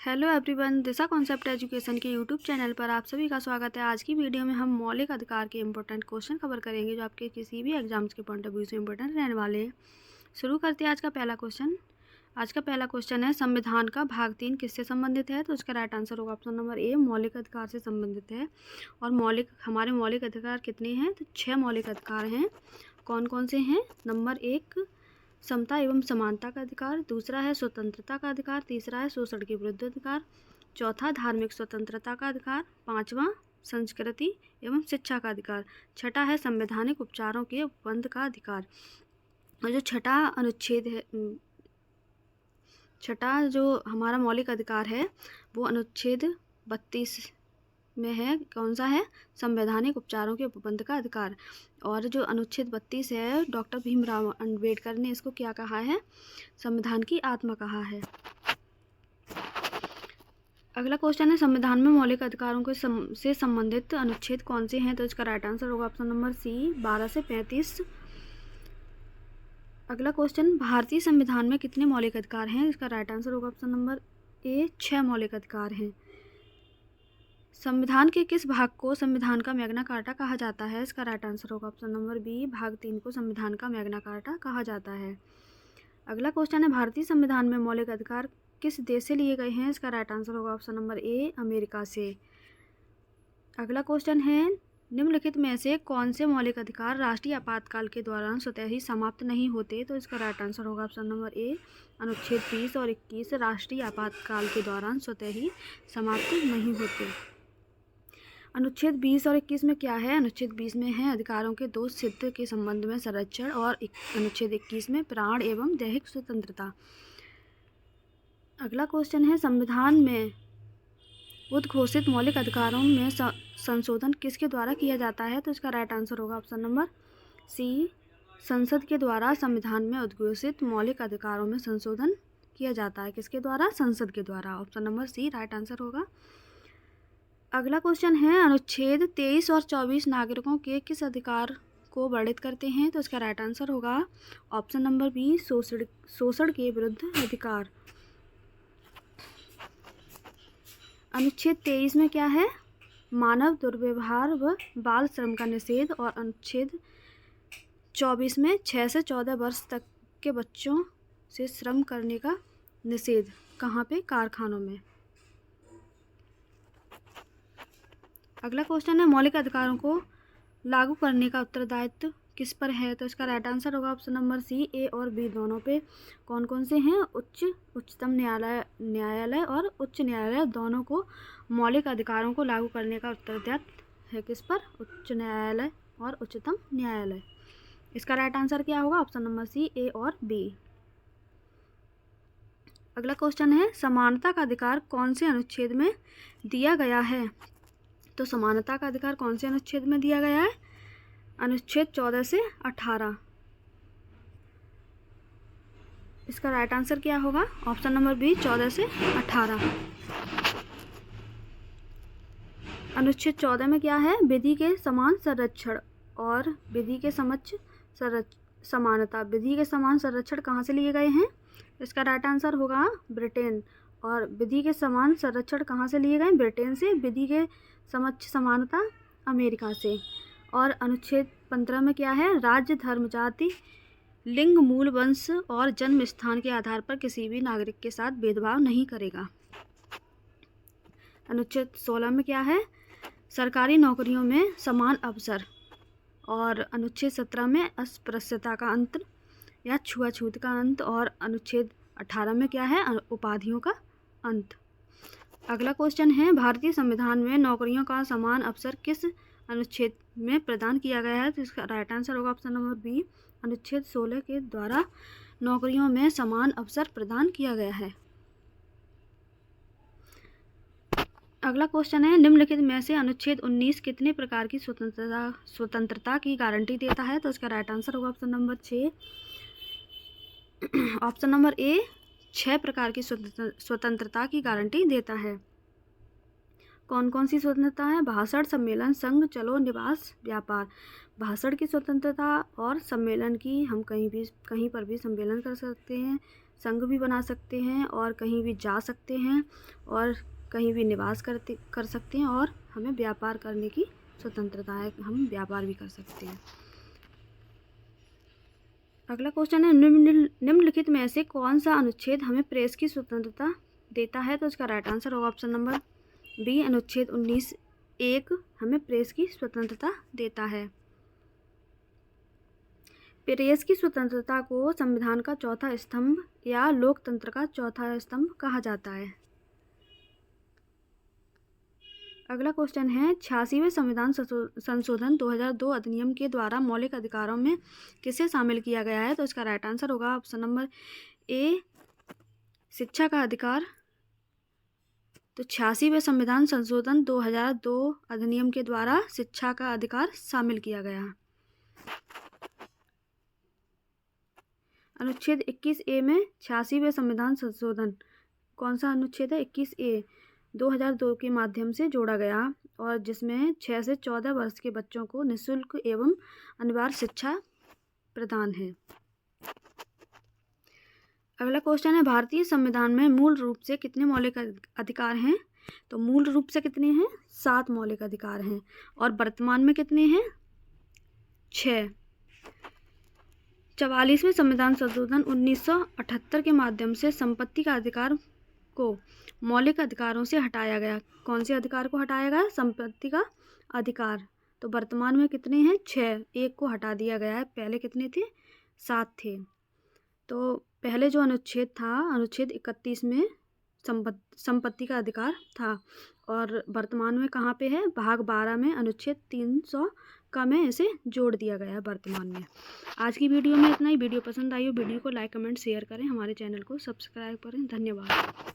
Hello everyone, दिशा concept education के YouTube channel पर आप सभी का स्वागत है। आज की वीडियो में हम मौलिक अधिकार के इम्पोर्टेंट क्वेश्चन कवर करेंगे जो आपके किसी भी एग्जाम्स के पॉइंट ऑफ व्यू से इम्पोर्टेंट रहने वाले हैं। शुरू करते हैं आज का पहला क्वेश्चन। आज का पहला क्वेश्चन है, संविधान का भाग 3 किससे संबंधित है? तो उसका राइट आंसर होगा ऑप्शन नंबर ए, मौलिक अधिकार से संबंधित है। और हमारे मौलिक अधिकार कितने हैं? तो 6 मौलिक अधिकार हैं। कौन कौन से हैं? नंबर 1 समता एवं समानता का अधिकार, दूसरा है स्वतंत्रता का अधिकार, तीसरा है शोषण के विरुद्ध अधिकार, चौथा धार्मिक स्वतंत्रता का अधिकार, पांचवा संस्कृति एवं शिक्षा का अधिकार, छठा है संवैधानिक उपचारों के उपबंध का अधिकार। और जो छठा अनुच्छेद है, छठा जो हमारा मौलिक अधिकार है वो अनुच्छेद 32 में है। कौन सा है? संवैधानिक उपचारों के उपबंध का अधिकार। और जो अनुच्छेद 32 है, डॉक्टर भीमराव अंबेडकर ने इसको क्या कहा है? संविधान की आत्मा कहा है। अगला क्वेश्चन है, संविधान में मौलिक अधिकारों के से संबंधित अनुच्छेद कौन से हैं? तो इसका राइट आंसर होगा ऑप्शन नंबर सी, 12 से 35। अगला क्वेश्चन, भारतीय संविधान में कितने मौलिक अधिकार हैं? इसका राइट आंसर होगा ऑप्शन नंबर ए, 6 मौलिक अधिकार हैं। संविधान के किस भाग को संविधान का मैग्ना कार्टा कहा जाता है? इसका राइट आंसर होगा ऑप्शन नंबर बी, भाग 3 को संविधान का मैग्ना कार्टा कहा जाता है। अगला क्वेश्चन है, भारतीय संविधान में मौलिक अधिकार किस देश से लिए गए हैं? इसका राइट आंसर होगा ऑप्शन नंबर ए, अमेरिका से। अगला क्वेश्चन है, निम्नलिखित में से कौन से मौलिक अधिकार राष्ट्रीय आपातकाल के दौरान स्वतः ही समाप्त नहीं होते? तो इसका राइट आंसर होगा ऑप्शन नंबर ए, अनुच्छेद 20 और 21 राष्ट्रीय आपातकाल के दौरान स्वतः ही समाप्त नहीं होते। अनुच्छेद 20 और 21 में क्या है? अनुच्छेद 20 में है अधिकारों के 2 सिद्ध के संबंध में संरक्षण, और अनुच्छेद 21 में प्राण एवं दैहिक स्वतंत्रता। अगला क्वेश्चन है, संविधान में उद्घोषित मौलिक अधिकारों में संशोधन किसके द्वारा किया जाता है? तो इसका राइट आंसर होगा ऑप्शन नंबर सी, संसद के द्वारा संविधान में उद्घोषित मौलिक अधिकारों में संशोधन किया जाता है। किसके द्वारा? संसद के द्वारा। Option number C right answer होगा। अगला क्वेश्चन है, अनुच्छेद 23 और 24 नागरिकों के किस अधिकार को वर्णित करते हैं? तो इसका राइट आंसर होगा ऑप्शन नंबर बी, शोषण के विरुद्ध अधिकार। अनुच्छेद 23 में क्या है? मानव दुर्व्यवहार व बाल श्रम का निषेध। और अनुच्छेद 24 में 6 से 14 वर्ष तक के बच्चों से श्रम करने का निषेध। कहाँ पे? कारखानों में। अगला क्वेश्चन है, मौलिक अधिकारों को लागू करने का उत्तरदायित्व किस पर है? तो इसका राइट आंसर होगा ऑप्शन नंबर सी, ए और बी दोनों पे। कौन कौन से हैं? उच्चतम न्यायालय और उच्च न्यायालय दोनों को मौलिक अधिकारों को लागू करने का उत्तरदायित्व है। किस पर? उच्च न्यायालय और उच्चतम न्यायालय। इसका राइट आंसर क्या होगा? ऑप्शन नंबर सी, ए और बी। अगला क्वेश्चन है, समानता का अधिकार कौन से अनुच्छेद में दिया गया है? तो समानता का अधिकार कौन से अनुच्छेद में दिया गया है? अनुच्छेद 14 से 18। इसका राइट आंसर क्या होगा? ऑप्शन नंबर बी, 14 से 18। अनुच्छेद 14 में क्या है? विधि के समान संरक्षण और विधि के समक्ष समानता। विधि के समान संरक्षण कहाँ से लिए गए हैं? इसका राइट आंसर होगा ब्रिटेन। और विधि के समान संरक्षण कहाँ से लिए गए? ब्रिटेन से। विधि के समक्ष समानता अमेरिका से। और अनुच्छेद 15 में क्या है? राज्य, धर्म, जाति, लिंग, मूल, वंश और जन्म स्थान के आधार पर किसी भी नागरिक के साथ भेदभाव नहीं करेगा। अनुच्छेद 16 में क्या है? सरकारी नौकरियों में समान अवसर। और अनुच्छेद 17 में अस्पृश्यता का अंत या छुआछूत का अंत। और अनुच्छेद 18 में क्या है? उपाधियों का अंत। अगला क्वेश्चन है, भारतीय संविधान में नौकरियों का समान अवसर किस अनुच्छेद में प्रदान किया गया है? तो इसका राइट आंसर होगा ऑप्शन नंबर बी, अनुच्छेद 16 के द्वारा नौकरियों में समान अवसर प्रदान किया गया है। अगला क्वेश्चन है, निम्नलिखित में से अनुच्छेद 19 कितने प्रकार की स्वतंत्रता की गारंटी देता है? तो इसका राइट आंसर होगा option number 6, option number A, 6 प्रकार की स्वतंत्रता की गारंटी देता है। कौन कौन सी स्वतंत्रता है? भाषण, सम्मेलन, संघ, चलो, निवास, व्यापार। भाषण की स्वतंत्रता और सम्मेलन की, हम कहीं पर भी सम्मेलन कर सकते हैं। संघ भी बना सकते हैं और कहीं भी जा सकते हैं और कहीं भी निवास कर सकते हैं और हमें व्यापार करने की स्वतंत्रता है, हम व्यापार भी कर सकते हैं। अगला क्वेश्चन है, निम्नलिखित में से कौन सा अनुच्छेद हमें प्रेस की स्वतंत्रता देता है? तो इसका राइट आंसर होगा ऑप्शन नंबर बी, अनुच्छेद 19(1) हमें प्रेस की स्वतंत्रता देता है। प्रेस की स्वतंत्रता को संविधान का चौथा स्तंभ या लोकतंत्र का चौथा स्तंभ कहा जाता है। अगला क्वेश्चन है, 86वें संविधान संशोधन 2002 अधिनियम के द्वारा मौलिक अधिकारों में किसे शामिल किया गया है? तो इसका राइट आंसर होगा ऑप्शन नंबर ए, शिक्षा का अधिकार। तो 86वें संविधान संशोधन 2002 अधिनियम के द्वारा शिक्षा का अधिकार शामिल किया गया। अनुच्छेद 21(a) में 86वें संविधान संशोधन कौन सा अनुच्छेद है? 21(a) 2002 के माध्यम से जोड़ा गया और जिसमें 6 से 14 वर्ष के बच्चों को निःशुल्क एवं अनिवार्य शिक्षा प्रदान है। अगला क्वेश्चन है, भारतीय संविधान में मूल रूप से कितने मौलिक अधिकार हैं? तो मूल रूप से कितने हैं? 7 मौलिक अधिकार हैं और वर्तमान में कितने हैं? 6। 44वें संविधान संशोधन 1978 के माध्यम से संपत्ति का अधिकार को मौलिक अधिकारों से हटाया गया। कौन से अधिकार को हटाया गया? संपत्ति का अधिकार। तो वर्तमान में कितने हैं? 6, एक को हटा दिया गया है। पहले कितने थे? 7 थे। तो पहले जो अनुच्छेद था, अनुच्छेद 31 में संपत्ति का अधिकार था और वर्तमान में कहाँ पे है? भाग 12 में अनुच्छेद 300 का में इसे जोड़ दिया गया है वर्तमान में। आज की वीडियो में इतना ही। वीडियो पसंद आई हो वीडियो को लाइक कमेंट शेयर करें, हमारे चैनल को सब्सक्राइब करें। धन्यवाद।